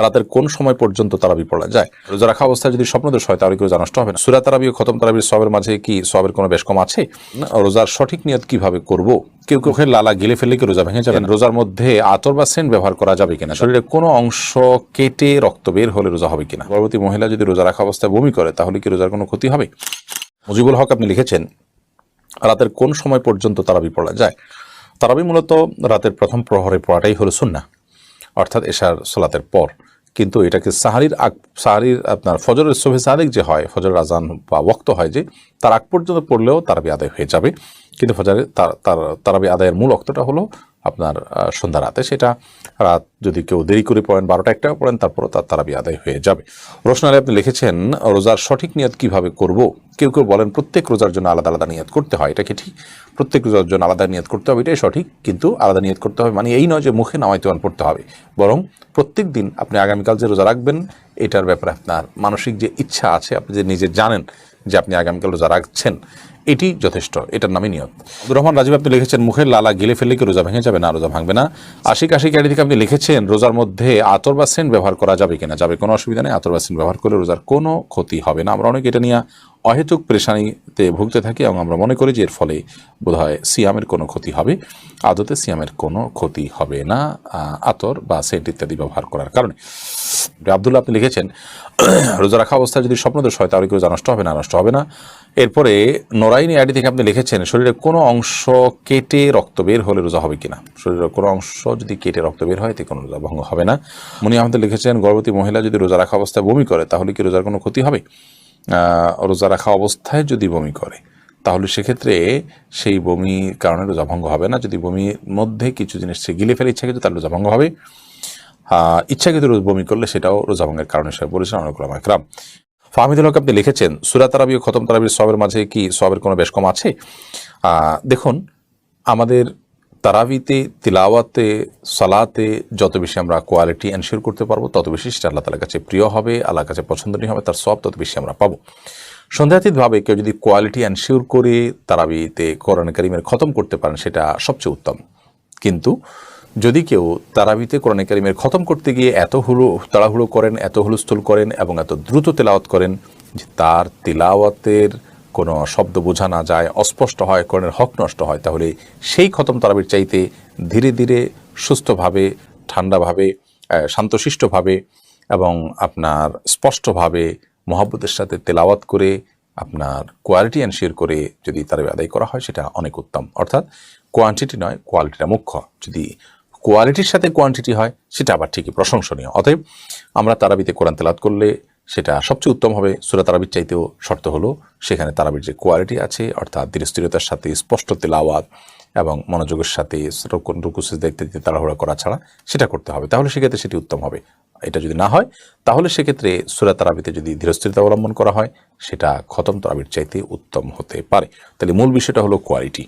রাতের কোন সময় পর্যন্ত তারাবি পড়া যায়? রোজা রাখা অবস্থায় যদি স্বপ্নদোষ হয় তাহলে কি রোজা নষ্ট হবে না? সূরা তারাবি ও খতম তারাবির সওয়াবের মাঝে কি সওয়াবের কোনো বেশ কম আছে? রোজার সঠিক নিয়ত কিভাবে করব? কেউ কেউ লালা গিলে ফেললে কি রোজা ভেঙে যাবে? রোজার মধ্যে আতর বা সেন্ট ব্যবহার করা যাবে কিনা? শরীরের কোনো অংশ কেটে রক্ত বের হলে রোজা হবে কিনা? গর্ভবতী মহিলা যদি রোজা রাখা অবস্থায় বমি করে তাহলে কি রোজার কোনো ক্ষতি হবে? মুজিবুল হক আপনি লিখেছেন, রাতের কোন সময় পর্যন্ত তারাবি পড়া যায়? তারাবি মূলত রাতের প্রথম প্রহরে পড়াটাই হলো সুন্নাহ, অর্থাৎ এশার সালাতের পর। কিন্তু এটাকে সাহারির আপনার ফজরের সুবহে সাদিক যে হয়, ফজরের আজান বা ওয়াক্ত হয় যে, তার আগ পর্যন্ত পড়লেও তারাবি আদায় হয়ে যাবে। কিন্তু ফজরের তারাবি আদায়ের মূল ওয়াক্তটা হলো আপনার সন্ধ্যা রাতে। সেটা রাত যদি কেউ দেরি করে পড়েন, 12টা-1টা পড়েন, তারপরও তার তারাবি আদায় হয়ে যাবে। রোশন আলী আপনি লিখেছেন, রোজার সঠিক নিয়ত কিভাবে করব? কেউ কেউ বলেন প্রত্যেক রোজার জন্য আলাদা আলাদা নিয়ত করতে হয়। এটা কি ঠিক? প্রত্যেক রোজার জন্য আলাদা নিয়ত করতে হবে, এটাই সঠিক। কিন্তু আলাদা নিয়ত করতে হবে মানে এই নয় যে মুখে নামাইতুয়ান পড়তে হবে, বরং প্রত্যেক দিন আপনি আগামীকাল যে রোজা রাখবেন এটার ব্যাপারে আপনার মানসিক যে ইচ্ছা আছে, আপনি যে নিজে জানেন যে আপনি আগামীকাল রোজা রাখছেন, এটি যথেষ্ট, এটার নামই নিয়ত। আব্দুর রহমান রাজীব আপনি লিখেছেন, মুখের লালা গিলে ফেললে কি রোজা ভেঙে যাবে? না, রোজা ভাঙবে না। আশিক আইডি থেকে আপনি লিখেছেন, রোজার মধ্যে আতর বা সেন্ট ব্যবহার করা যাবে কিনা? যাবে, কোনো অসুবিধা নেই। আতর বা সেন্ট ব্যবহার করলে রোজার কোনো ক্ষতি হবে না। আমরা অনেক এটা নিয়ে অহেতুক পেরেশানিতে ভুগতে থাকি এবং আমরা মনে করি যে এর ফলে বোধহয় সিয়ামের কোনো ক্ষতি হবে। আদতে সিয়ামের কোনো ক্ষতি হবে না আতর বা সেন্ট ইত্যাদি ব্যবহার করার কারণে। আব্দুল্লাহ আপনি লিখেছেন, রোজা রাখা অবস্থায় যদি স্বপ্নদোষ হয় তাহলে কি রোজা নষ্ট হবে না? নষ্ট হবে না। এরপরে নোরাইনি আইডি থেকে আপনি লিখেছেন, শরীরের কোনো অংশ কেটে রক্ত বের হলে রোজা হবে কিনা? শরীরের কোনো অংশ যদি কেটে রক্ত বের হয় এতে কোনো রোজা ভঙ্গ হবে না। মুনি আহমেদ লিখেছেন, গর্ভবতী মহিলা যদি রোজা রাখা অবস্থায় বমি করে তাহলে কি রোজার কোনো ক্ষতি হবে? রোজা রাখা অবস্থায় যদি বমি করে তাহলে সেক্ষেত্রে সেই বমির কারণে রোজা ভঙ্গ হবে না। যদি বমির মধ্যে কিছু জিনিস সে গিলে ফেলে ইচ্ছাকৃত, তাহলে রোজা ভঙ্গ হবে। ইচ্ছাকৃত বমি করলে সেটাও রোজা ভঙ্গের কারণ হিসেবে বলেছেন অনেক উলামা ইকরাম। ফাহমিদুল হক আপনি লিখেছেন, সূরা তারাবি ও খতম তারাবির সওয়াবের মাঝে কি সওয়াবের কোনো বেশ কম আছে? দেখুন, আমাদের তারাবিতে, তিলাওয়াতে, সালাতে যত বেশি আমরা কোয়ালিটি এনশিওর করতে পারবো তত বেশি সেটা আল্লাহ তাআলার কাছে প্রিয় হবে, আল্লাহর কাছে পছন্দনীয় হবে, তার সওয়াব তত বেশি আমরা পাবো। সন্দেহাতীতভাবে কেউ যদি কোয়ালিটি এনশিওর করে তারাবিতে কোরআন কারীমের খতম করতে পারেন সেটা সবচেয়ে উত্তম। কিন্তু যদি কেউ তারাবিতে কোরআন কারীমের খতম করতে গিয়ে এত তাড়াহুড়ো করেন, এত হুলস্থুল করেন এবং এত দ্রুত তেলাওয়াত করেন যে তার তেলাওয়াতের কোনো শব্দ বোঝা না যায়, অস্পষ্ট হয়, কোরআনের হক নষ্ট হয়, তাহলে সেই খতম তারাবির চাইতে ধীরে ধীরে, সুস্থভাবে, ঠান্ডাভাবে, শান্তশিষ্টভাবে এবং আপনার স্পষ্টভাবে মহব্বতের সাথে তেলাওয়াত করে আপনার কোয়ালিটি এনশিওর করে যদি তারাবি আদায় করা হয় সেটা অনেক উত্তম। অর্থাৎ কোয়ান্টিটি নয়, কোয়ালিটিটা মুখ্য। যদি কোয়ালিটির সাথে কোয়ান্টিটি হয় সেটা আবার ঠিকই প্রশংসনীয়। অতএব আমরা তারাবিতে কোরআন তেলাওয়াত করলে সেটা সবচেয়ে উত্তম হবে। সূরা তারাবির চাইতেও শর্ত হলো সেখানে তারাবির যে কোয়ালিটি আছে, অর্থাৎ ধীরস্থিরতার সাথে স্পষ্ট তেলাওয়াত এবং মনোযোগের সাথে রুকু সিজদা ইত্যাদি তাড়াহুড়া করা ছাড়া সেটা করতে হবে, তাহলে সেক্ষেত্রে সেটি উত্তম হবে। এটা যদি না হয় তাহলে সেক্ষেত্রে সূরা তারাবিতে যদি ধীরস্থিরতা অবলম্বন করা হয় সেটা খতম তারাবির চাইতে উত্তম হতে পারে। তাহলে মূল বিষয়টা হলো কোয়ালিটি।